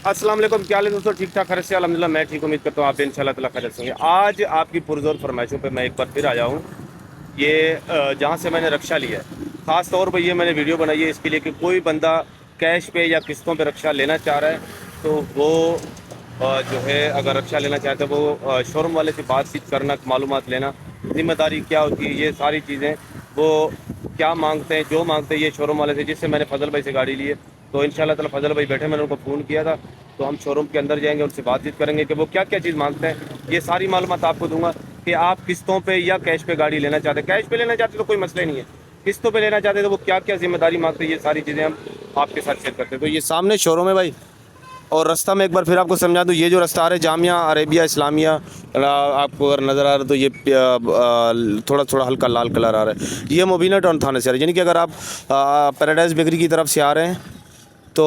अस्सलाम वालेकुम, क्या हाल है दोस्तों? ठीक ठाक खैर से अल्हम्दुलिल्लाह, मैं ठीक, उम्मीद करता हूँ आप भी इंशाल्लाह ताला खैरियत से होंगे। आज आपकी पुरज़ोर फरमाइशों पे मैं एक बार फिर आया हूँ। ये जहाँ से मैंने रक्शा लिया है, ख़ास तौर पर ये मैंने वीडियो बनाई है इसके लिए कि कोई बंदा कैश पे या किस्तों पे रक्शा लेना चाह रहा है तो वो जो है अगर रक्शा लेना चाहते हैं वो शोरूम वाले से बातचीत करना, मालूमात लेना, ज़िम्मेदारी क्या होती है, ये सारी चीज़ें वो क्या मांगते हैं, जो मांगते हैं ये शोरूम वाले से। जिससे मैंने फजल भाई से गाड़ी ली है तो इंशाल्लाह ताला फजल भाई बैठे, मैंने उनको फ़ोन किया था तो हम शोरूम के अंदर जाएंगे, उनसे बातचीत करेंगे कि वो क्या क्या चीज़ मांगते हैं। ये सारी मालूमात आपको दूंगा कि आप किस्तों पे या कैश पे गाड़ी लेना चाहते हैं। कैश पे लेना चाहते तो कोई मसला नहीं है, किस्तों पे लेना चाहते हैं तो वो क्या क्या जिम्मेदारी मांगते हैं, ये सारी चीज़ें हम आपके साथ शेयर करते हैं। तो ये सामने शोरूम है भाई, और रास्ता में एक बार फिर आपको समझा दूँ, ये जो रास्ता आ रहा है जामिया अरेबिया इस्लामिया, आपको अगर नज़र आ रहा है तो ये थोड़ा थोड़ा हल्का लाल कलर आ रहा है, ये मुबीना टाउन थाने से आ रहा है। यानी कि अगर आप पैराडाइज बेकरी की तरफ से आ रहे हैं तो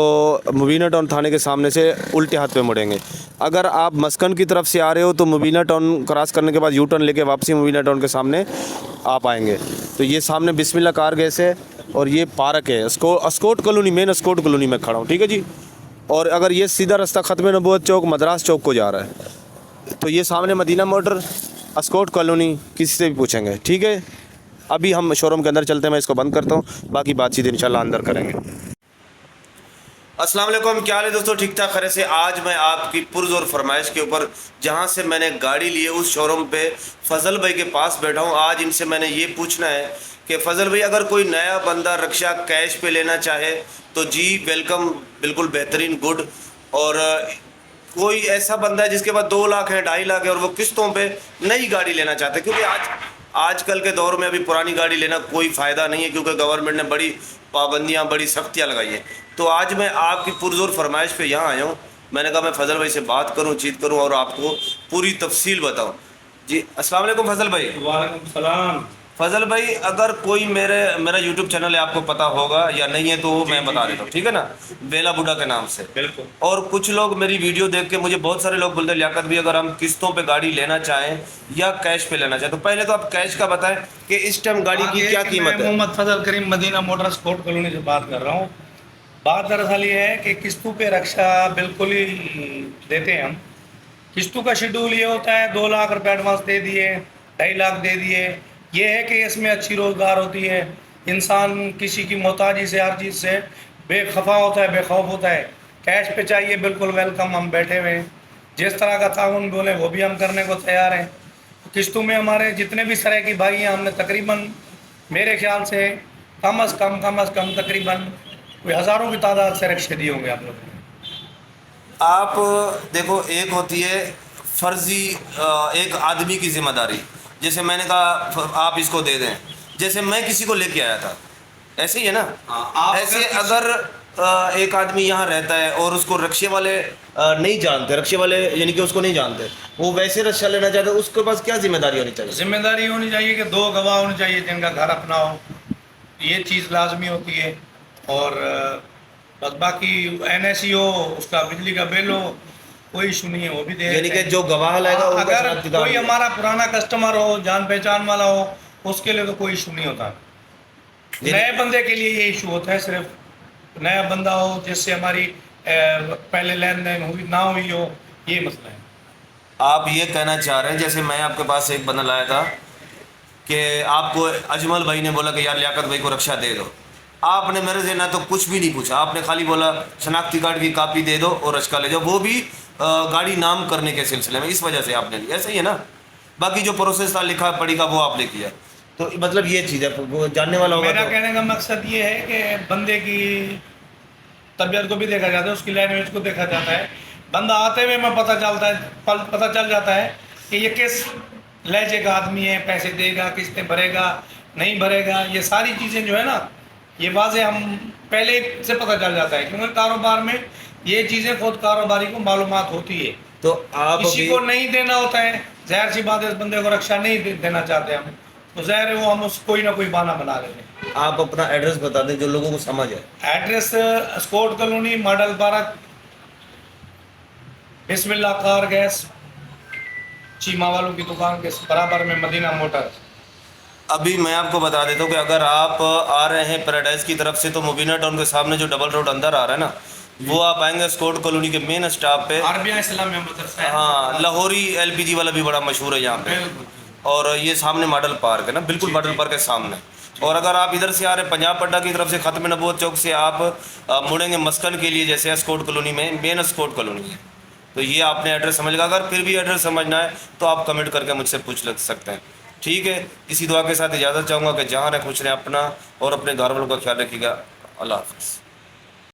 मुबीना टाउन थाने के सामने से उल्टे हाथ पे मुड़ेंगे। अगर आप मस्कन की तरफ से आ रहे हो तो मुबीना टाउन क्रॉस करने के बाद यू टर्न लेके वापसी मुबीना टाउन के सामने आप आएंगे। तो ये सामने बिस्मिल्लाह कार गैस है और ये पार्क है, Askot colony, main Askot colony में खड़ा हूँ, ठीक है जी। और अगर ये सीधा रास्ता ख़त्म नबूवत चौक मद्रास चौक को जा रहा है तो ये सामने मदीना मोटर, अस्कोट कॉलोनी, किसी से भी पूछेंगे, ठीक है। अभी हम शोरूम के अंदर चलते हैं, मैं इसको बंद करता हूँ, बाकी बातचीत इंशाल्लाह अंदर करेंगे। अस्सलाम वालेकुम, क्या हाल है दोस्तों? ठीक ठाक खैर से। आज मैं आपकी पुरज़ोर फरमाइश के ऊपर जहाँ से मैंने गाड़ी ली है उस शोरूम पे फजल भाई के पास बैठा हूँ। आज इनसे मैंने ये पूछना है कि फजल भाई अगर कोई नया बंदा रक्शा कैश पे लेना चाहे तो जी वेलकम, बिल्कुल बेहतरीन, गुड। और कोई ऐसा बंदा है जिसके पास 2 लाख है, 2.5 लाख है और वो किस्तों पे नई गाड़ी लेना चाहते हैं, क्योंकि आजकल के दौर में अभी पुरानी गाड़ी लेना कोई फ़ायदा नहीं है, क्योंकि गवर्नमेंट ने बड़ी पाबंदियां, बड़ी सख्तियां लगाई हैं। तो आज मैं आपकी पुरज़ोर फरमाइश पे यहाँ आया हूँ। मैंने कहा मैं फ़जल भाई से बात करूँ, चीत करूँ और आपको पूरी तफसील बताऊँ। जी अस्सलाम वालेकुम फ़जल भाई। वालेकुम सलाम। फजल भाई, अगर कोई मेरा यूट्यूब चैनल है, आपको पता होगा या नहीं है तो वो मैं बता देता हूँ, ठीक है ना, बेला बुड्ढा के नाम से। बिल्कुल। और कुछ लोग मेरी वीडियो देख के, मुझे बहुत सारे लोग बोलते हैं लियाकत भी, अगर हम किस्तों पे गाड़ी लेना चाहें या कैश पे लेना चाहें, तो पहले तो आप कैश का बताएं कि इस टाइम गाड़ी की क्या कीमत है। मोहम्मद फजल करीम मदीना मोटर्स कोर्ट कॉलोनी से बात कर रहा हूँ। बात दरअसल ये है कि किस्तों पे रक्शा बिल्कुल ही देते हैं हम। किस्तों का शेड्यूल ये होता है, 2 लाख रुपए एडवांस दे दिए, 2.5 लाख दे दिए। ये है कि इसमें अच्छी रोज़गार होती है, इंसान किसी की मोहताजी से, हर चीज़ से बेखफा होता है, बेखौफ होता है। कैश पे चाहिए, बिल्कुल वेलकम, हम बैठे हुए हैं, जिस तरह का ताउन बोले वो भी हम करने को तैयार हैं। किस्तों में हमारे जितने भी तरह की भाई हैं, हमने तकरीबन मेरे ख्याल से कम अज़ कम तकरीबन कोई हज़ारों की तादाद से रक्शे दिए होंगे आप लोगों ने। आप देखो, एक होती है फर्जी एक आदमी की जिम्मेदारी, जैसे मैंने कहा आप इसको दे दें, जैसे मैं किसी को लेके आया था, ऐसे ही है ना। आप ऐसे अगर अगर एक आदमी यहाँ रहता है और उसको रक्शे वाले नहीं जानते, रक्शे वाले यानी कि उसको नहीं जानते, वो वैसे रक्शा लेना चाहते हैं, उसके पास क्या जिम्मेदारी होनी चाहिए? जिम्मेदारी होनी चाहिए कि 2 गवाह होने चाहिए जिनका घर अपना हो, ये चीज़ लाजमी होती है। और बस बाकी NSE हो, उसका बिजली का बिल हो, कोई इशू नहीं है, वो भी दे यानी देते कि हैं। जो गवाह लाएगा उनका अगर शनाख्ती कार्ड कोई भी है। हमारा पुराना कस्टमर हो, जान पहचान वाला हो, उसके लिए तो कोई इशू नहीं होता। यानी नए बंदे के लिए ये इशू होता है, सिर्फ नया बंदा हो जिससे हमारी पहले लेन देन हुई ना हुई हो, ये मसला है। आप ये कहना चाह रहे हैं, जैसे मैं आपके पास एक बंदा लाया था कि आपको अजमल भाई ने बोला कि यार लियाकत भाई को रक्षा दे दो, आपने मेरे से ना तो कुछ भी नहीं पूछा, आपने खाली बोला शनाख्ती कार्ड की कापी दे दो और रक्षा ले जाओ, वो भी गाड़ी नाम करने के सिलसिले में, इस वजह से आपने लिया। ऐसा ही है ना, बाकी जो प्रोसेस था लिखा पढ़ी का वो आपने किया, तो मतलब ये चीज़ है, वो जानने वाला होगा मेरा तो। कहने का मकसद ये है कि बंदे की तबीयत को भी देखा जाता है, उसकी लैंग्वेज को देखा जाता है। बंदा आते हुए में पता चल जाता है कि ये किस लहजे का आदमी है, पैसे देगा, किस्तें भरेगा, नहीं भरेगा, ये सारी चीज़ें जो है ना, ये वाज़े हम पहले से पता चल जाता है, क्योंकि कारोबार में ये चीज़ें खुद कारोबारी को मालूमात होती है। तो आप किसी अभी को नहीं देना होता है, ज़ाहिर सी बात है, इस बंदे को रक्षा नहीं देना चाहते हम, तो ज़ाहिर है वो हम उस कोई ना कोई बहाना बना लेते हैं। आप अपना एड्रेस बता दें जो लोगों को समझ है। Address Scott colony, model park, Bismillah car gas, Cheema वालों की दुकान के बराबर में मदीना मोटर्स। अभी मैं आपको बता देता हूँ कि अगर आप आ रहे हैं पैराडाइज की तरफ से तो मुबीना टाउन के सामने जो डबल रोड अंदर आ रहा है ना, वो आप आएंगे स्कॉट कॉलोनी के मेन स्टॉप पे। अरबिया इस्लामिया मदरसा है। हाँ, लाहौरी LPG वाला भी बड़ा मशहूर है यहाँ पे। बिल्कुल। और ये सामने मॉडल पार्क है ना, बिल्कुल मॉडल पार्क के सामने। और अगर आप इधर से आ रहे हैं पंजाब अड्डा की तरफ से, खत्म नबूवत चौक से आप मुड़ेंगे मस्कन के लिए, जैसे स्कॉट कॉलोनी में मेन स्कॉट कॉलोनी है। तो ये आपने एड्रेस समझ लिया। अगर फिर भी एड्रेस समझना है तो आप कमेंट करके मुझसे पूछ लग सकते हैं। ठीक है, इसी दुआ के साथ इजाज़त चाहूँगा कि जहाँ रहे खुश रहें, अपना और अपने घर वालों का ख्याल रखिएगा। अल्लाह हाफ़िज़।